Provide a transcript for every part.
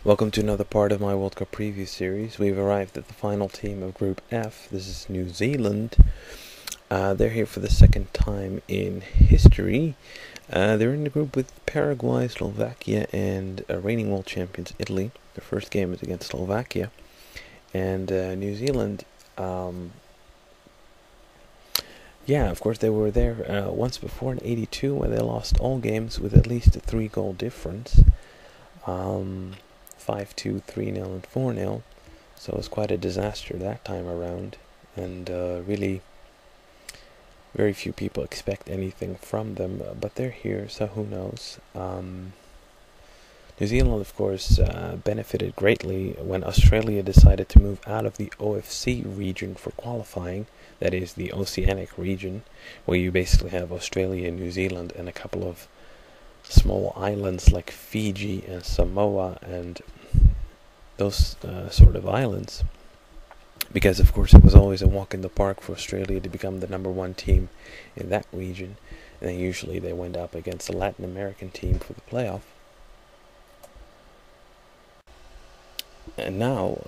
Welcome to another part of my World Cup preview series. We've arrived at the final team of Group F. This is New Zealand. They're here for the second time in history. They're in the group with Paraguay, Slovakia, and reigning world champions Italy. Their first game is against Slovakia. And New Zealand, of course they were there once before in '82 where they lost all games with at least a 3-goal difference. 5-2, 3-0, and 4-0. So it was quite a disaster that time around. And really, very few people expect anything from them. But they're here, so who knows. New Zealand, of course, benefited greatly when Australia decided to move out of the OFC region for qualifying. That is the Oceanic region, where you basically have Australia, New Zealand, and a couple of small islands like Fiji and Samoa and those sort of islands, because of course it was always a walk in the park for Australia to become the number one team in that region, and then usually they went up against a Latin American team for the playoff. And now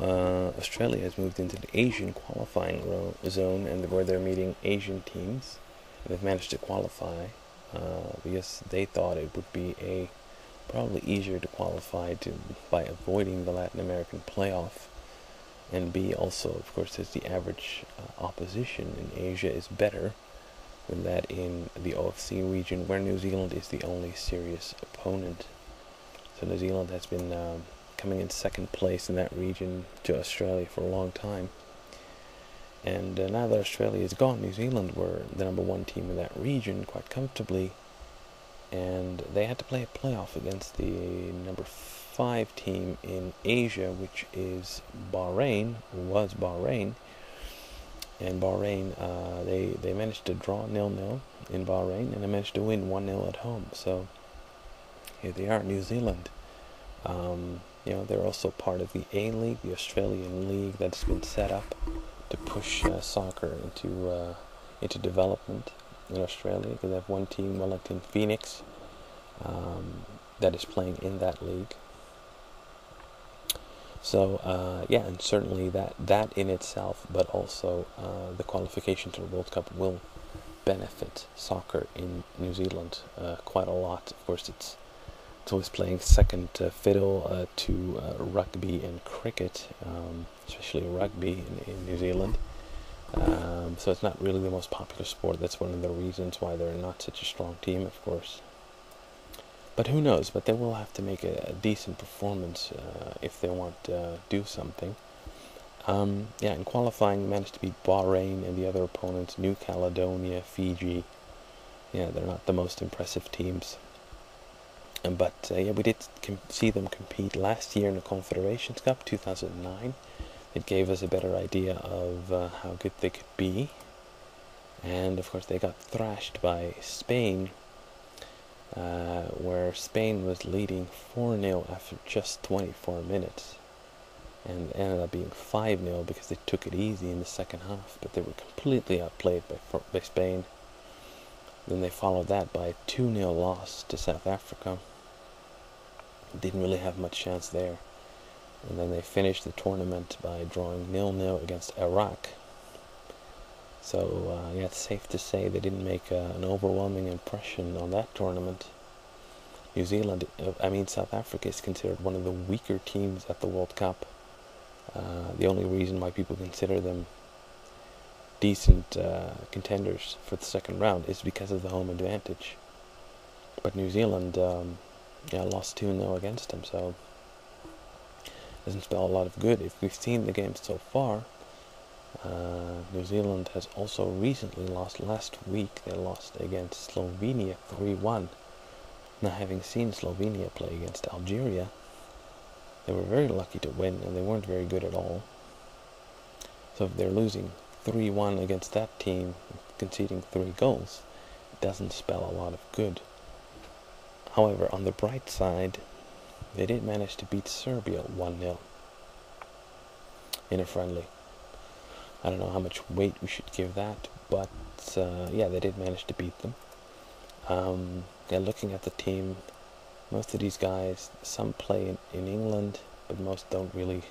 Australia has moved into the Asian qualifying zone, and where they're meeting Asian teams. They've managed to qualify because they thought it would be probably easier to qualify by avoiding the Latin American playoff, and B, also, of course, as the average opposition in Asia is better than that in the OFC region, where New Zealand is the only serious opponent. So New Zealand has been coming in second place in that region to Australia for a long time. And now that Australia is gone, New Zealand were the number one team in that region quite comfortably. And they had to play a playoff against the number 5 team in Asia, which is Bahrain, was Bahrain. And Bahrain, they managed to draw 0-0 in Bahrain, and they managed to win 1-0 at home. So here they are, New Zealand. They're also part of the A-League, the Australian league that's been set up to push soccer into development in Australia, because they have one team, Wellington Phoenix, that is playing in that league. So and certainly that in itself, but also the qualification to the World Cup will benefit soccer in New Zealand quite a lot. Of course, it's always playing second fiddle to rugby and cricket, especially rugby in New Zealand. So it's not really the most popular sport. That's one of the reasons why they're not such a strong team, of course. But who knows? But they will have to make a decent performance if they want to do something. In qualifying, they managed to beat Bahrain and the other opponents, New Caledonia, Fiji. They're not the most impressive teams. But we did see them compete last year in the Confederations Cup 2009. It gave us a better idea of how good they could be. And of course they got thrashed by Spain, where Spain was leading 4-0 after just 24 minutes. And it ended up being 5-0 because they took it easy in the second half, but they were completely outplayed by Spain. Then they followed that by a 2-0 loss to South Africa. Didn't really have much chance there. And then they finished the tournament by drawing 0-0 against Iraq. So, it's safe to say they didn't make an overwhelming impression on that tournament. South Africa is considered one of the weaker teams at the World Cup. The only reason why people consider them decent contenders for the second round is because of the home advantage. But New Zealand, lost 2-0 against them, so doesn't spell a lot of good. If we've seen the games so far, New Zealand has also recently lost. Last week they lost against Slovenia 3-1. Now, having seen Slovenia play against Algeria, they were very lucky to win, and they weren't very good at all. So if they're losing 3-1 against that team, conceding 3 goals, it doesn't spell a lot of good. However, on the bright side, they did manage to beat Serbia 1-0 in a friendly. I don't know how much weight we should give that, but they did manage to beat them. Looking at the team, most of these guys, some play in England, but most don't really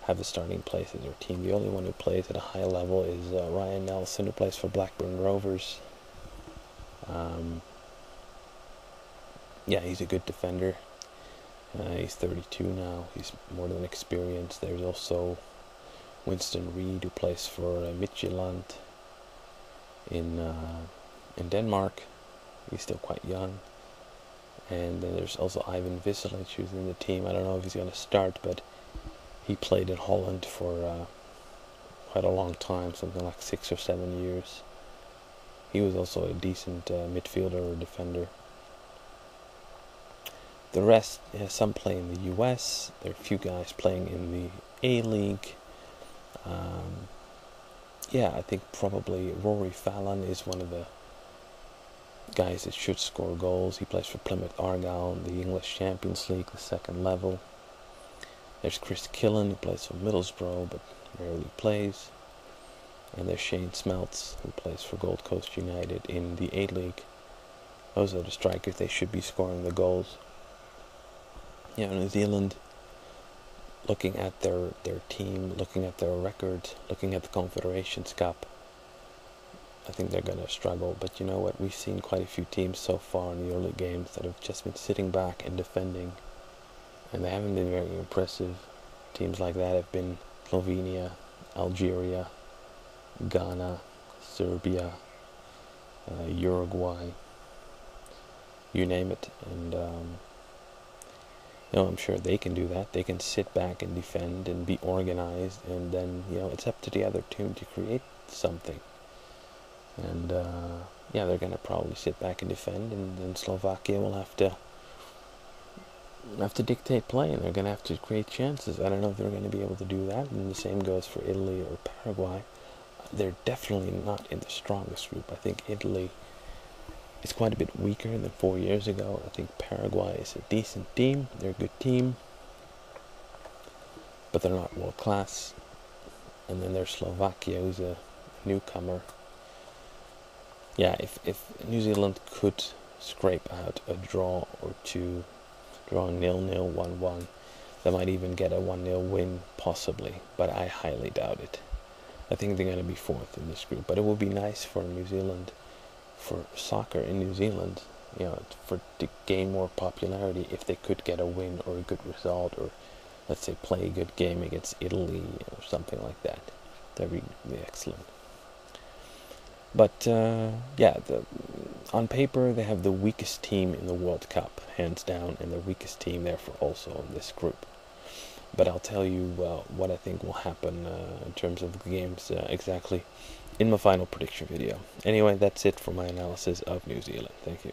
have a starting place as their team. The only one who plays at a high level is Ryan Nelson, who plays for Blackburn Rovers. Yeah, he's a good defender. He's 32 now. He's more than experienced. There's also Winston Reed, who plays for Midtjylland in Denmark. He's still quite young. And then there's also Ivan Viselic, who's in the team. I don't know if he's going to start, but he played in Holland for quite a long time, something like 6 or 7 years. He was also a decent midfielder or defender. The rest, some play in the US. There are a few guys playing in the A-League. Yeah, I think probably Rory Fallon is one of the guys that should score goals. He plays for Plymouth Argyle in the English Champions League, the second level. There's Chris Killen, who plays for Middlesbrough but rarely plays. And there's Shane Smelts, who plays for Gold Coast United in the A-League. Those are the strikers. They should be scoring the goals. New Zealand, looking at their team, looking at their record, looking at the Confederations Cup, I think they're going to struggle. But you know what? We've seen quite a few teams so far in the early games that have just been sitting back and defending, and they haven't been very impressive. Teams like that have been Slovenia, Algeria, Ghana, Serbia, Uruguay, you name it. And I'm sure they can do that. They can sit back and defend and be organized, and then it's up to the other team to create something. And they're going to probably sit back and defend, and then Slovakia will have to dictate play, and they're going to have to create chances. I don't know if they're going to be able to do that, and the same goes for Italy or Paraguay. They're definitely not in the strongest group. I think Italy is quite a bit weaker than 4 years ago. I think Paraguay is a decent team. They're a good team, but they're not world class. And then there's Slovakia, who's a newcomer. Yeah, if New Zealand could scrape out a draw or two, draw 0-0, 1-1, they might even get a 1-0 win, possibly, but I highly doubt it. I think they're going to be fourth in this group, but it would be nice for New Zealand, for soccer in New Zealand, to gain more popularity if they could get a win or a good result, or let's say play a good game against Italy or something like that. That'd be excellent. But on paper they have the weakest team in the World Cup, hands down, and the weakest team therefore also in this group. But I'll tell you what I think will happen in terms of the games exactly in my final prediction video. Anyway, that's it for my analysis of New Zealand. Thank you.